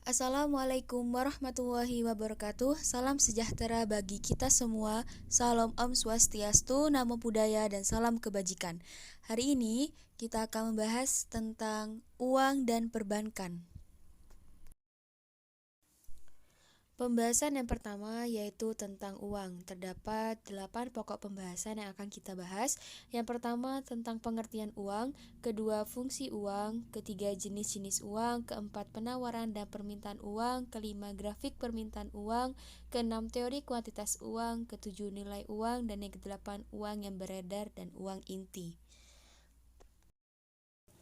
Assalamualaikum warahmatullahi wabarakatuh. Salam sejahtera bagi kita semua. Salam Om Swastiastu, Namo Buddhaya, dan salam kebajikan. Hari ini kita akan membahas tentang uang dan perbankan. Pembahasan yang pertama yaitu tentang uang. Terdapat 8 pokok pembahasan yang akan kita bahas. Yang pertama tentang pengertian uang, kedua fungsi uang, ketiga jenis-jenis uang, keempat penawaran dan permintaan uang, kelima grafik permintaan uang, keenam teori kuantitas uang, ketujuh nilai uang, dan yang kedelapan uang yang beredar dan uang inti.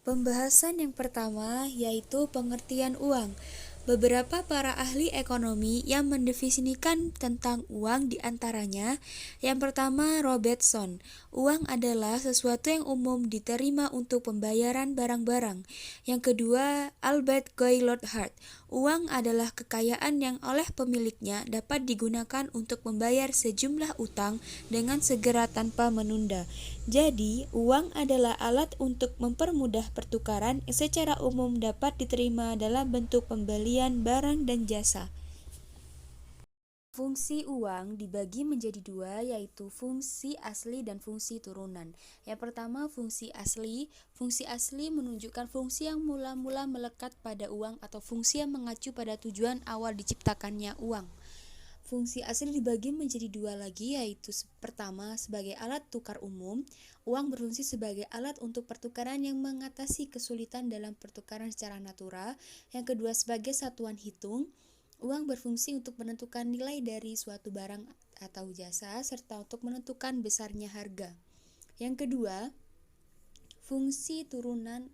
Pembahasan yang pertama yaitu pengertian uang. Beberapa para ahli ekonomi yang mendefinisikan tentang uang diantaranya, yang pertama Robertson, uang adalah sesuatu yang umum diterima untuk pembayaran barang-barang. Yang kedua Albert Gaylord Hart, uang adalah kekayaan yang oleh pemiliknya dapat digunakan untuk membayar sejumlah utang dengan segera tanpa menunda. Jadi, uang adalah alat untuk mempermudah pertukaran yang secara umum dapat diterima dalam bentuk pembelian barang dan jasa. Fungsi uang dibagi menjadi dua, yaitu fungsi asli dan fungsi turunan. Yang pertama, fungsi asli. Fungsi asli menunjukkan fungsi yang mula-mula melekat pada uang atau fungsi yang mengacu pada tujuan awal diciptakannya uang. Fungsi asli dibagi menjadi dua lagi, yaitu pertama sebagai alat tukar umum. Uang berfungsi sebagai alat untuk pertukaran yang mengatasi kesulitan dalam pertukaran secara natural. Yang kedua sebagai satuan hitung. Uang berfungsi untuk menentukan nilai dari suatu barang atau jasa serta untuk menentukan besarnya harga. Yang kedua, fungsi turunan.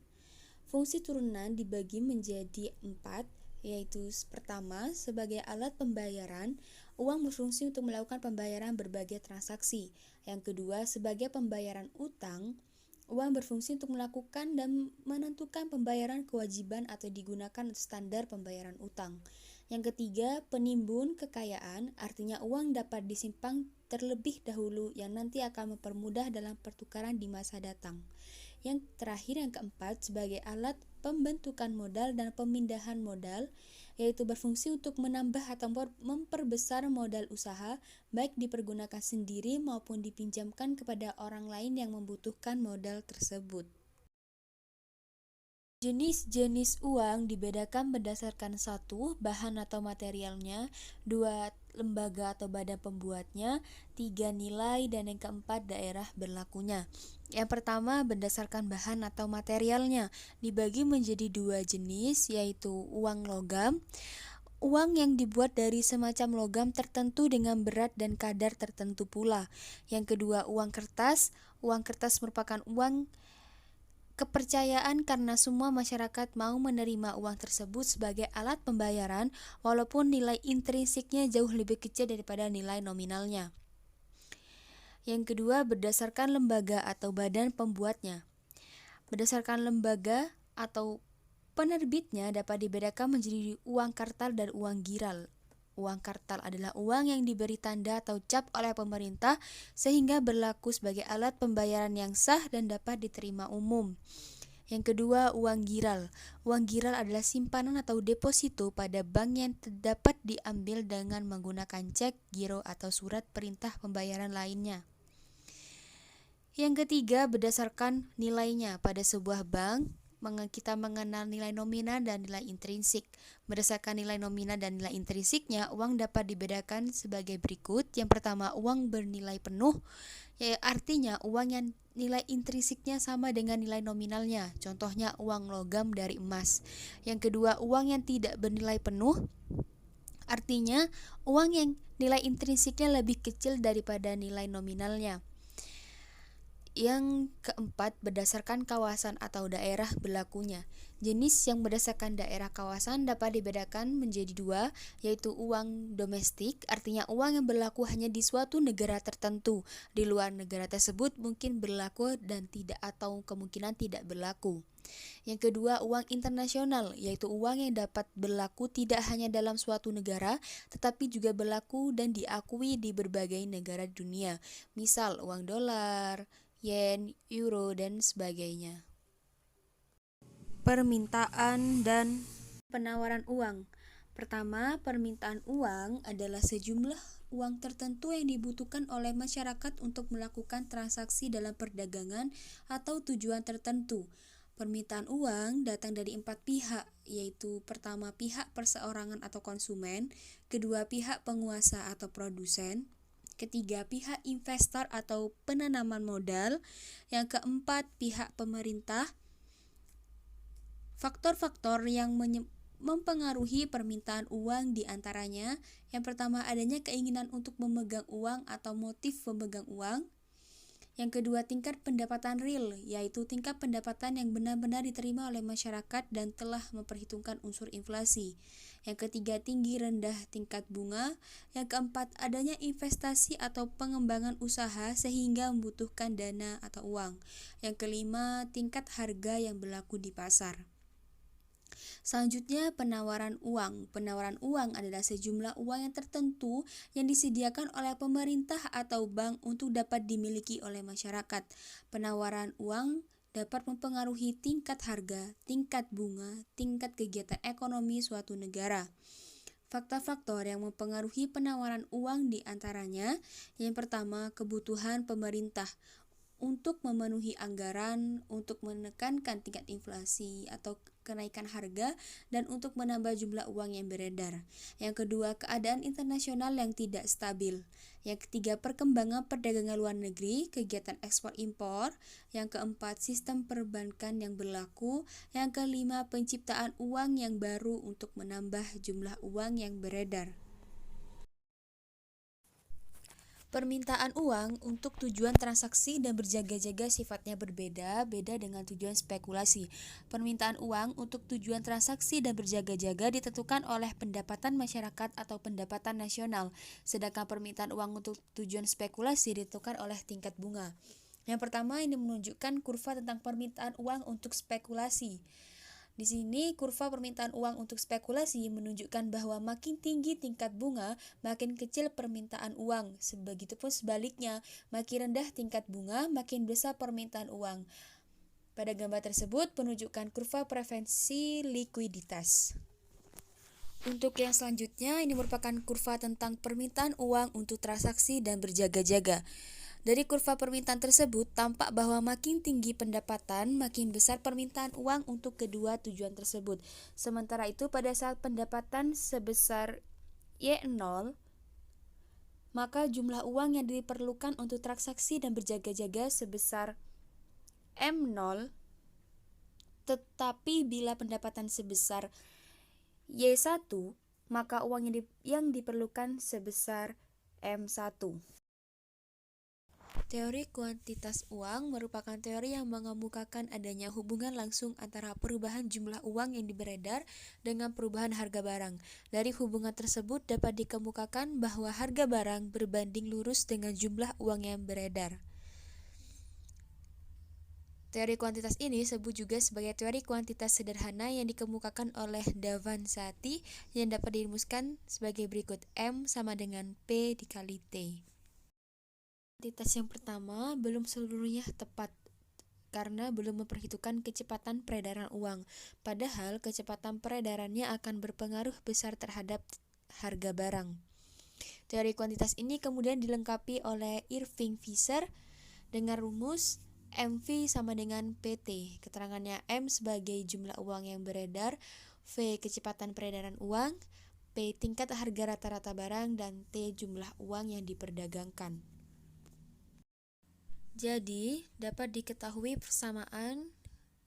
Fungsi turunan dibagi menjadi 4, yaitu pertama, sebagai alat pembayaran, uang berfungsi untuk melakukan pembayaran berbagai transaksi. Yang kedua, sebagai pembayaran utang, uang berfungsi untuk melakukan dan menentukan pembayaran kewajiban atau digunakan untuk standar pembayaran utang. Yang ketiga, penimbun kekayaan, artinya uang dapat disimpan terlebih dahulu yang nanti akan mempermudah dalam pertukaran di masa datang. Yang terakhir, yang keempat, sebagai alat pembentukan modal dan pemindahan modal, yaitu berfungsi untuk menambah atau memperbesar modal usaha, baik dipergunakan sendiri maupun dipinjamkan kepada orang lain yang membutuhkan modal tersebut. Jenis-jenis uang dibedakan berdasarkan satu, bahan atau materialnya, dua, lembaga atau badan pembuatnya, tiga, nilai, dan yang keempat, daerah berlakunya. Yang pertama, berdasarkan bahan atau materialnya, dibagi menjadi dua jenis, yaitu uang logam. Uang yang dibuat dari semacam logam tertentu dengan berat dan kadar tertentu pula. Yang kedua, uang kertas. Uang kertas merupakan uang kepercayaan karena semua masyarakat mau menerima uang tersebut sebagai alat pembayaran walaupun nilai intrinsiknya jauh lebih kecil daripada nilai nominalnya. Yang kedua, berdasarkan lembaga atau badan pembuatnya. Berdasarkan lembaga atau penerbitnya dapat dibedakan menjadi uang kartal dan uang giral. Uang kartal adalah uang yang diberi tanda atau cap oleh pemerintah sehingga berlaku sebagai alat pembayaran yang sah dan dapat diterima umum. Yang kedua, uang giral. Uang giral adalah simpanan atau deposito pada bank yang dapat diambil dengan menggunakan cek, giro, atau surat perintah pembayaran lainnya. Yang ketiga, berdasarkan nilainya. Pada sebuah bank, kita mengenal nilai nominal dan nilai intrinsik. Berdasarkan nilai nominal dan nilai intrinsiknya, uang dapat dibedakan sebagai berikut. Yang pertama, uang bernilai penuh, artinya uang yang nilai intrinsiknya sama dengan nilai nominalnya. Contohnya uang logam dari emas. Yang kedua, uang yang tidak bernilai penuh, artinya uang yang nilai intrinsiknya lebih kecil daripada nilai nominalnya. Yang keempat, berdasarkan kawasan atau daerah berlakunya. Jenis yang berdasarkan daerah kawasan dapat dibedakan menjadi dua, yaitu uang domestik, artinya uang yang berlaku hanya di suatu negara tertentu. Di luar negara tersebut mungkin berlaku dan tidak atau kemungkinan tidak berlaku. Yang kedua, uang internasional, yaitu uang yang dapat berlaku tidak hanya dalam suatu negara, tetapi juga berlaku dan diakui di berbagai negara di dunia. Misal, uang dolar, yen, euro, dan sebagainya. Permintaan dan penawaran uang. Pertama, permintaan uang adalah sejumlah uang tertentu yang dibutuhkan oleh masyarakat untuk melakukan transaksi dalam perdagangan atau tujuan tertentu. Permintaan uang datang dari 4 pihak, yaitu pertama pihak perseorangan atau konsumen, kedua pihak penguasa atau produsen, ketiga pihak investor atau penanaman modal, yang keempat pihak pemerintah. Faktor-faktor yang mempengaruhi permintaan uang diantaranya, yang pertama adanya keinginan untuk memegang uang atau motif pemegang uang. Yang kedua, tingkat pendapatan real, yaitu tingkat pendapatan yang benar-benar diterima oleh masyarakat dan telah memperhitungkan unsur inflasi. Yang ketiga, tinggi rendah tingkat bunga. Yang keempat, adanya investasi atau pengembangan usaha sehingga membutuhkan dana atau uang. Yang kelima, tingkat harga yang berlaku di pasar. Selanjutnya, penawaran uang. Penawaran uang adalah sejumlah uang yang tertentu yang disediakan oleh pemerintah atau bank untuk dapat dimiliki oleh masyarakat. Penawaran uang dapat mempengaruhi tingkat harga, tingkat bunga, tingkat kegiatan ekonomi suatu negara. Faktor-faktor yang mempengaruhi penawaran uang diantaranya, yang pertama, kebutuhan pemerintah untuk memenuhi anggaran, untuk menekankan tingkat inflasi atau kenaikan harga, dan untuk menambah jumlah uang yang beredar. Yang kedua, keadaan internasional yang tidak stabil. Yang ketiga, perkembangan perdagangan luar negeri, kegiatan ekspor impor. Yang keempat, sistem perbankan yang berlaku. Yang kelima, penciptaan uang yang baru untuk menambah jumlah uang yang beredar. Permintaan uang untuk tujuan transaksi dan berjaga-jaga sifatnya berbeda dengan tujuan spekulasi. Permintaan uang untuk tujuan transaksi dan berjaga-jaga ditentukan oleh pendapatan masyarakat atau pendapatan nasional, sedangkan permintaan uang untuk tujuan spekulasi ditentukan oleh tingkat bunga. Yang pertama, ini menunjukkan kurva tentang permintaan uang untuk spekulasi. Di sini, kurva permintaan uang untuk spekulasi menunjukkan bahwa makin tinggi tingkat bunga, makin kecil permintaan uang. Begitupun sebaliknya, makin rendah tingkat bunga, makin besar permintaan uang. Pada gambar tersebut, penunjukan kurva preferensi likuiditas. Untuk yang selanjutnya, ini merupakan kurva tentang permintaan uang untuk transaksi dan berjaga-jaga. Dari kurva permintaan tersebut, tampak bahwa makin tinggi pendapatan, makin besar permintaan uang untuk kedua tujuan tersebut. Sementara itu, pada saat pendapatan sebesar Y0, maka jumlah uang yang diperlukan untuk transaksi dan berjaga-jaga sebesar M0. Tetapi bila pendapatan sebesar Y1, maka uang yang diperlukan sebesar M1. Teori kuantitas uang merupakan teori yang mengemukakan adanya hubungan langsung antara perubahan jumlah uang yang beredar dengan perubahan harga barang. Dari hubungan tersebut dapat dikemukakan bahwa harga barang berbanding lurus dengan jumlah uang yang beredar. Teori kuantitas ini disebut juga sebagai teori kuantitas sederhana yang dikemukakan oleh Davanzati, yang dapat dirumuskan sebagai berikut: M sama dengan P dikali T. Kuantitas yang pertama belum seluruhnya tepat karena belum memperhitungkan kecepatan peredaran uang, padahal kecepatan peredarannya akan berpengaruh besar terhadap harga barang. Teori kuantitas ini kemudian dilengkapi oleh Irving Fisher dengan rumus MV sama dengan PT. Keterangannya: M sebagai jumlah uang yang beredar, V kecepatan peredaran uang, P tingkat harga rata-rata barang, dan T jumlah uang yang diperdagangkan. Jadi, dapat diketahui persamaan,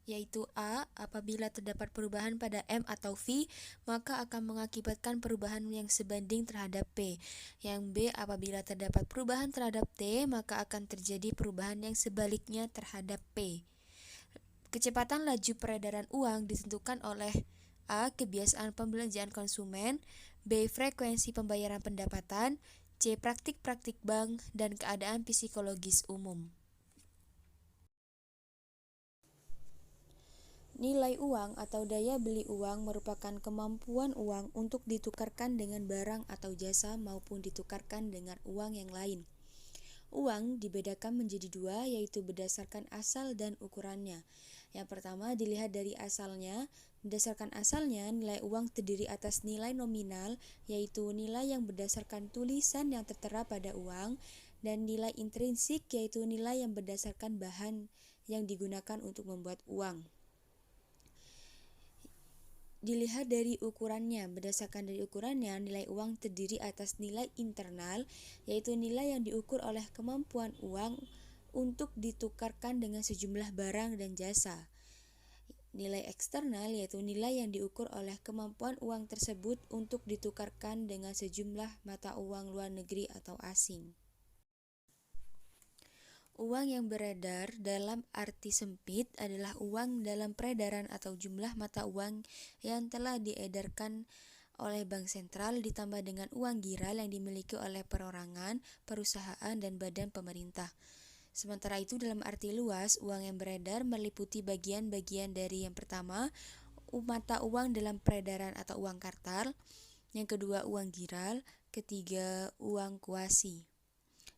yaitu A, apabila terdapat perubahan pada M atau V, maka akan mengakibatkan perubahan yang sebanding terhadap P. Yang B, apabila terdapat perubahan terhadap T, maka akan terjadi perubahan yang sebaliknya terhadap P. Kecepatan laju peredaran uang ditentukan oleh A, kebiasaan pembelanjaan konsumen, B, frekuensi pembayaran pendapatan, C, praktik-praktik bank, dan keadaan psikologis umum. Nilai uang atau daya beli uang merupakan kemampuan uang untuk ditukarkan dengan barang atau jasa maupun ditukarkan dengan uang yang lain. Uang dibedakan menjadi dua, yaitu berdasarkan asal dan ukurannya. Yang pertama, dilihat dari asalnya. Berdasarkan asalnya, nilai uang terdiri atas nilai nominal, yaitu nilai yang berdasarkan tulisan yang tertera pada uang, dan nilai intrinsik, yaitu nilai yang berdasarkan bahan yang digunakan untuk membuat uang. Dilihat dari ukurannya. Berdasarkan dari ukurannya, nilai uang terdiri atas nilai internal, yaitu nilai yang diukur oleh kemampuan uang untuk ditukarkan dengan sejumlah barang dan jasa. Nilai eksternal yaitu nilai yang diukur oleh kemampuan uang tersebut untuk ditukarkan dengan sejumlah mata uang luar negeri atau asing. Uang yang beredar dalam arti sempit adalah uang dalam peredaran atau jumlah mata uang yang telah diedarkan oleh bank sentral ditambah dengan uang giral yang dimiliki oleh perorangan, perusahaan, dan badan pemerintah. Sementara itu dalam arti luas, uang yang beredar meliputi bagian-bagian dari yang pertama, mata uang dalam peredaran atau uang kartal, yang kedua uang giral, ketiga uang kuasi.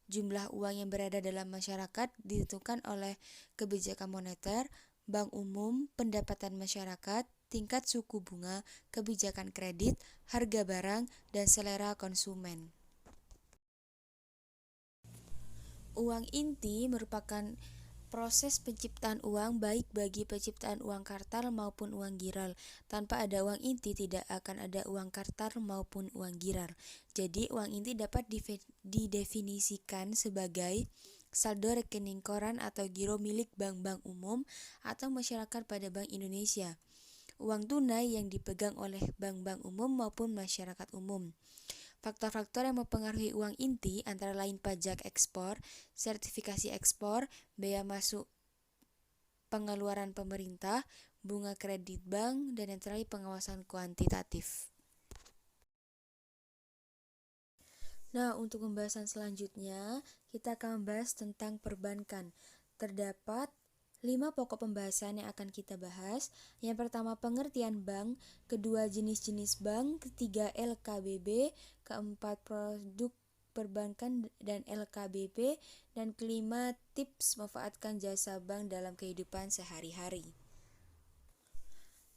Jumlah uang yang berada dalam masyarakat ditentukan oleh kebijakan moneter, bank umum, pendapatan masyarakat, tingkat suku bunga, kebijakan kredit, harga barang, dan selera konsumen. Uang inti merupakan proses penciptaan uang baik bagi penciptaan uang kartal maupun uang giral. Tanpa ada uang inti tidak akan ada uang kartal maupun uang giral. Jadi uang inti dapat didefinisikan sebagai saldo rekening koran atau giro milik bank-bank umum atau masyarakat pada Bank Indonesia. Uang tunai yang dipegang oleh bank-bank umum maupun masyarakat umum. Faktor-faktor yang mempengaruhi uang inti antara lain pajak ekspor, sertifikasi ekspor, bea masuk pengeluaran pemerintah, bunga kredit bank, dan yang terakhir pengawasan kuantitatif. Nah, untuk pembahasan selanjutnya, kita akan membahas tentang perbankan. Terdapat 5 pokok pembahasan yang akan kita bahas. Yang pertama, pengertian bank, kedua, jenis-jenis bank, ketiga, LKBB, keempat, produk perbankan dan LKBP, dan kelima, tips memanfaatkan jasa bank dalam kehidupan sehari-hari.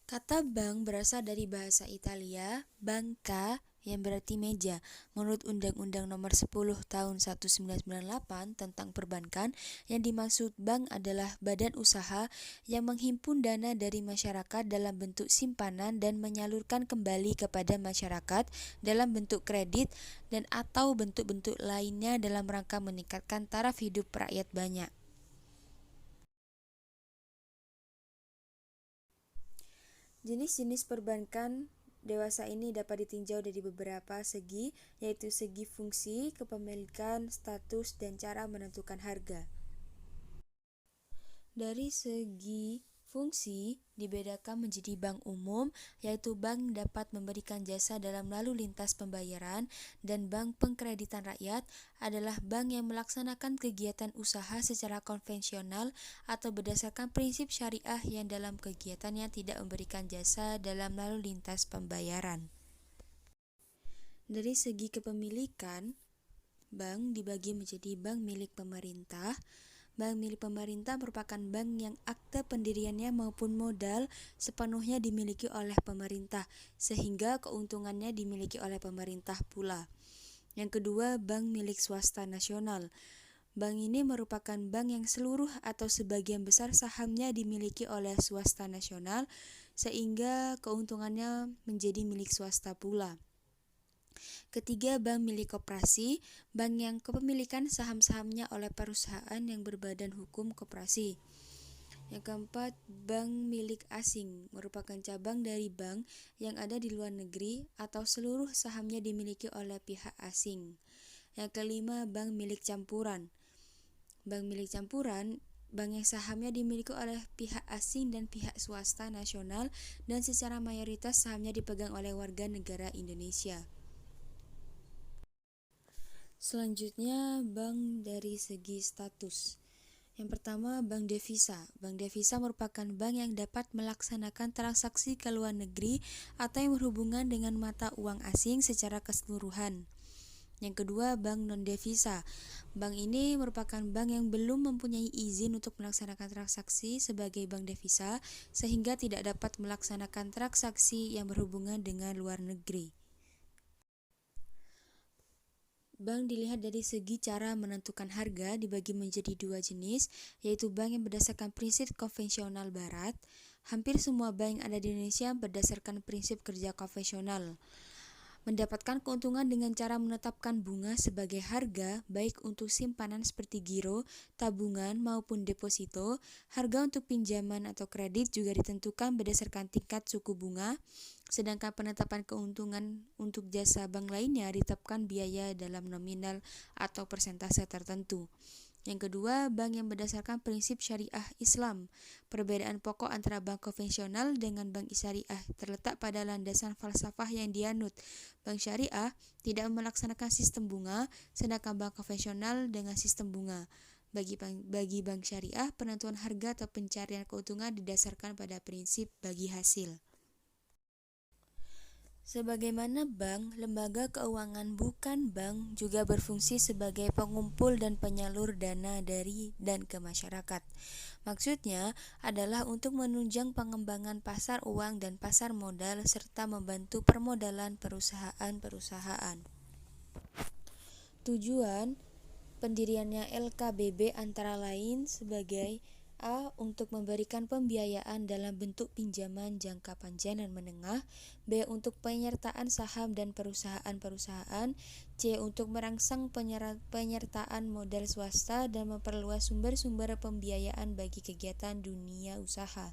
Kata bank berasal dari bahasa Italia, banca, yang berarti meja. Menurut Undang-Undang Nomor 10 Tahun 1998 tentang perbankan, yang dimaksud bank adalah badan usaha yang menghimpun dana dari masyarakat dalam bentuk simpanan dan menyalurkan kembali kepada masyarakat dalam bentuk kredit dan atau bentuk-bentuk lainnya dalam rangka meningkatkan taraf hidup rakyat banyak. Jenis-jenis perbankan dewasa ini dapat ditinjau dari beberapa segi, yaitu segi fungsi, kepemilikan, status, dan cara menentukan harga. Dari segi fungsi, dibedakan menjadi bank umum, yaitu bank dapat memberikan jasa dalam lalu lintas pembayaran, dan bank pengkreditan rakyat adalah bank yang melaksanakan kegiatan usaha secara konvensional atau berdasarkan prinsip syariah yang dalam kegiatannya tidak memberikan jasa dalam lalu lintas pembayaran. Dari segi kepemilikan, bank dibagi menjadi bank milik pemerintah. Bank milik pemerintah merupakan bank yang akte pendiriannya maupun modal sepenuhnya dimiliki oleh pemerintah, sehingga keuntungannya dimiliki oleh pemerintah pula. Yang kedua, bank milik swasta nasional. Bank ini merupakan bank yang seluruh atau sebagian besar sahamnya dimiliki oleh swasta nasional, sehingga keuntungannya menjadi milik swasta pula. Ketiga, bank milik koperasi, bank yang kepemilikan saham-sahamnya oleh perusahaan yang berbadan hukum koperasi. Yang keempat, bank milik asing, merupakan cabang dari bank yang ada di luar negeri atau seluruh sahamnya dimiliki oleh pihak asing. Yang kelima, bank milik campuran. Bank milik campuran, bank yang sahamnya dimiliki oleh pihak asing dan pihak swasta nasional dan secara mayoritas sahamnya dipegang oleh warga negara Indonesia. Selanjutnya, bank dari segi status. Yang pertama, bank devisa. Bank devisa merupakan bank yang dapat melaksanakan transaksi ke luar negeri atau yang berhubungan dengan mata uang asing secara keseluruhan. Yang kedua, bank non-devisa. Bank ini merupakan bank yang belum mempunyai izin untuk melaksanakan transaksi sebagai bank devisa, sehingga tidak dapat melaksanakan transaksi yang berhubungan dengan luar negeri. Bank dilihat dari segi cara menentukan harga dibagi menjadi dua jenis, yaitu bank yang berdasarkan prinsip konvensional barat. Hampir semua bank yang ada di Indonesia berdasarkan prinsip kerja konvensional. Mendapatkan keuntungan dengan cara menetapkan bunga sebagai harga, baik untuk simpanan seperti giro, tabungan, maupun deposito. Harga untuk pinjaman atau kredit juga ditentukan berdasarkan tingkat suku bunga, sedangkan penetapan keuntungan untuk jasa bank lainnya ditetapkan biaya dalam nominal atau persentase tertentu. Yang kedua, bank yang berdasarkan prinsip syariah Islam. Perbedaan pokok antara bank konvensional dengan bank syariah terletak pada landasan falsafah yang dianut. Bank syariah tidak melaksanakan sistem bunga, sedangkan bank konvensional dengan sistem bunga. Bagi bank syariah, penentuan harga atau pencarian keuntungan didasarkan pada prinsip bagi hasil. Sebagaimana bank, lembaga keuangan bukan bank juga berfungsi sebagai pengumpul dan penyalur dana dari dan ke masyarakat. Maksudnya adalah untuk menunjang pengembangan pasar uang dan pasar modal serta membantu permodalan perusahaan-perusahaan. Tujuan pendiriannya LKBB antara lain sebagai A. Untuk memberikan pembiayaan dalam bentuk pinjaman jangka panjang dan menengah. B. Untuk penyertaan saham dan perusahaan-perusahaan. C. Untuk merangsang penyertaan modal swasta dan memperluas sumber-sumber pembiayaan bagi kegiatan dunia usaha.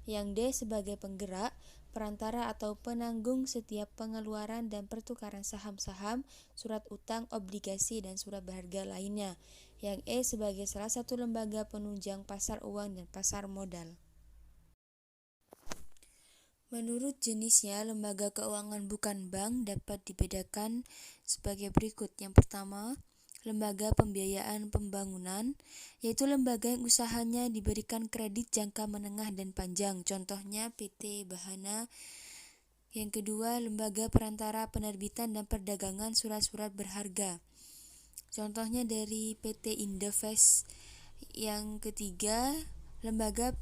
Yang D. Sebagai penggerak, perantara atau penanggung setiap pengeluaran dan pertukaran saham-saham, surat utang, obligasi, dan surat berharga lainnya. Yang E. Sebagai salah satu lembaga penunjang pasar uang dan pasar modal. Menurut jenisnya, lembaga keuangan bukan bank dapat dibedakan sebagai berikut. Yang pertama, lembaga pembiayaan pembangunan, yaitu lembaga yang usahanya diberikan kredit jangka menengah dan panjang, contohnya PT Bahana. Yang kedua, lembaga perantara penerbitan dan perdagangan surat-surat berharga, contohnya dari PT Indovest. Yang ketiga, lembaga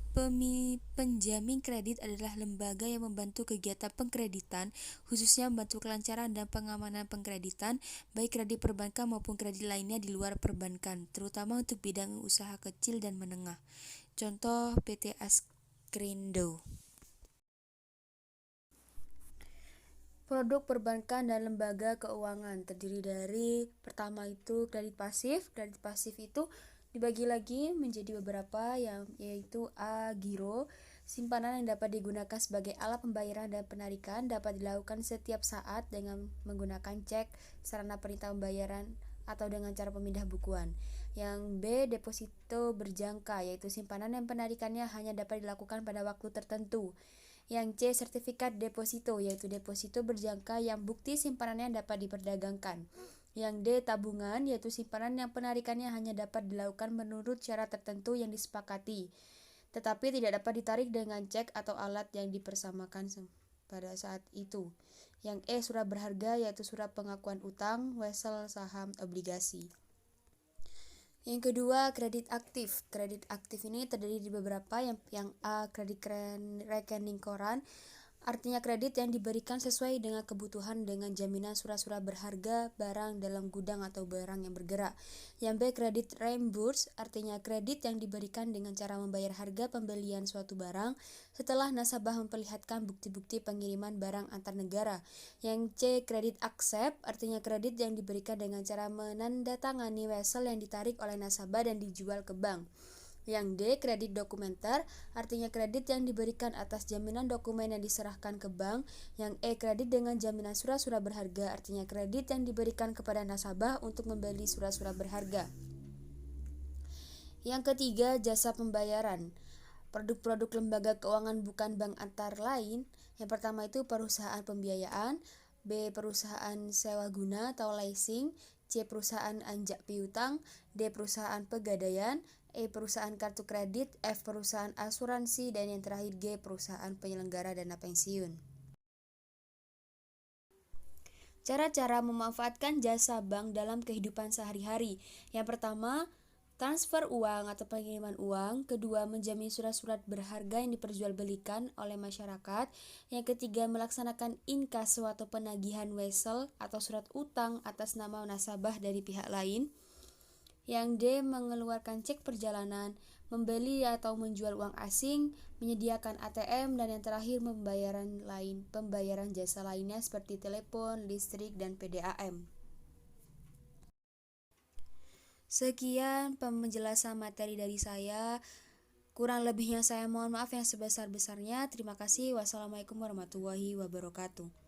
penjamin kredit adalah lembaga yang membantu kegiatan pengkreditan, khususnya membantu kelancaran dan pengamanan pengkreditan, baik kredit perbankan maupun kredit lainnya di luar perbankan, terutama untuk bidang usaha kecil dan menengah. Contoh PT Askrindo. Produk perbankan dan lembaga keuangan terdiri dari, pertama itu kredit pasif. Kredit pasif itu dibagi lagi menjadi beberapa, yaitu A. Giro, simpanan yang dapat digunakan sebagai alat pembayaran dan penarikan, dapat dilakukan setiap saat dengan menggunakan cek, sarana perintah pembayaran, atau dengan cara pemindah bukuan. Yang B. Deposito berjangka, yaitu simpanan yang penarikannya hanya dapat dilakukan pada waktu tertentu. Yang C. Sertifikat deposito, yaitu deposito berjangka yang bukti simpanannya dapat diperdagangkan. Yang D. Tabungan, yaitu simpanan yang penarikannya hanya dapat dilakukan menurut syarat tertentu yang disepakati, tetapi tidak dapat ditarik dengan cek atau alat yang dipersamakan pada saat itu. Yang E. Surat berharga, yaitu surat pengakuan utang, wesel, saham, obligasi. Yang kedua, kredit aktif. Kredit aktif ini terdiri di beberapa, yang A. Kredit rekening koran, artinya kredit yang diberikan sesuai dengan kebutuhan dengan jaminan surat-surat berharga, barang dalam gudang atau barang yang bergerak. Yang B. Kredit reimburse, artinya kredit yang diberikan dengan cara membayar harga pembelian suatu barang setelah nasabah memperlihatkan bukti-bukti pengiriman barang antar negara. Yang C. Kredit accept, artinya kredit yang diberikan dengan cara menandatangani wesel yang ditarik oleh nasabah dan dijual ke bank. Yang D. Kredit dokumenter, artinya kredit yang diberikan atas jaminan dokumen yang diserahkan ke bank. Yang E. Kredit dengan jaminan surat-surat berharga, artinya kredit yang diberikan kepada nasabah untuk membeli surat-surat berharga. Yang ketiga, jasa pembayaran. Produk-produk lembaga keuangan bukan bank antara lain, yang pertama itu perusahaan pembiayaan, B. Perusahaan sewa guna atau leasing, C. Perusahaan anjak piutang, D. Perusahaan pegadaian, E. Perusahaan kartu kredit, F. Perusahaan asuransi, dan yang terakhir G. Perusahaan penyelenggara dana pensiun. Cara-cara memanfaatkan jasa bank dalam kehidupan sehari-hari. Yang pertama, transfer uang atau pengiriman uang. Kedua, menjamin surat-surat berharga yang diperjualbelikan oleh masyarakat. Yang ketiga, melaksanakan inkaso atau penagihan wesel atau surat utang atas nama nasabah dari pihak lain. Yang D, mengeluarkan cek perjalanan, membeli atau menjual uang asing, menyediakan ATM, dan yang terakhir pembayaran jasa lainnya seperti telepon, listrik, dan PDAM. Sekian penjelasan materi dari saya. Kurang lebihnya saya mohon maaf yang sebesar-besarnya. Terima kasih. Wassalamualaikum warahmatullahi wabarakatuh.